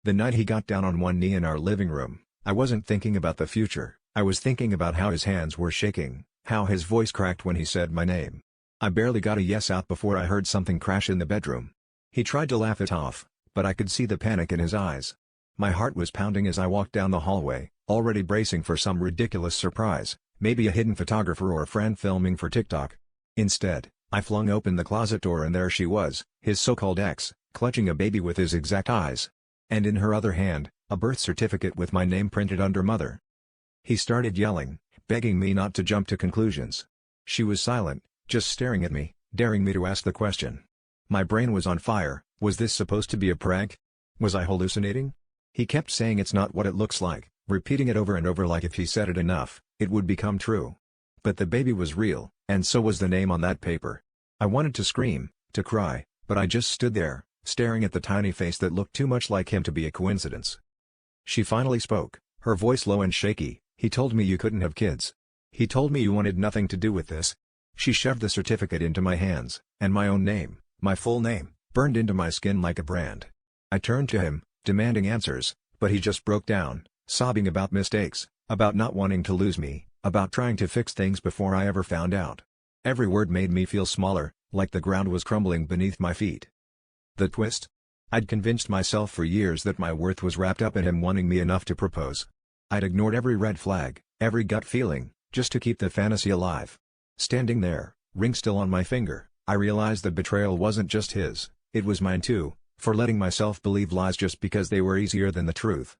The night he got down on one knee in our living room, I wasn't thinking about the future, I was thinking about how his hands were shaking, how his voice cracked when he said my name. I barely got a yes out before I heard something crash in the bedroom. He tried to laugh it off, but I could see the panic in his eyes. My heart was pounding as I walked down the hallway, already bracing for some ridiculous surprise, maybe a hidden photographer or a friend filming for TikTok. Instead, I flung open the closet door and there she was, his so-called ex, clutching a baby with his exact eyes. And in her other hand, a birth certificate with my name printed under mother. He started yelling, begging me not to jump to conclusions. She was silent, just staring at me, daring me to ask the question. My brain was on fire. Was this supposed to be a prank? Was I hallucinating? He kept saying it's not what it looks like, repeating it over and over like if he said it enough, it would become true. But the baby was real, and so was the name on that paper. I wanted to scream, to cry, but I just stood there, staring at the tiny face that looked too much like him to be a coincidence. She finally spoke, her voice low and shaky. He told me you couldn't have kids. He told me you wanted nothing to do with this. She shoved the certificate into my hands, and my own name, my full name, burned into my skin like a brand. I turned to him, demanding answers, but he just broke down, sobbing about mistakes, about not wanting to lose me, about trying to fix things before I ever found out. Every word made me feel smaller, like the ground was crumbling beneath my feet. The twist? I'd convinced myself for years that my worth was wrapped up in him wanting me enough to propose. I'd ignored every red flag, every gut feeling, just to keep the fantasy alive. Standing there, ring still on my finger, I realized the betrayal wasn't just his, it was mine too, for letting myself believe lies just because they were easier than the truth.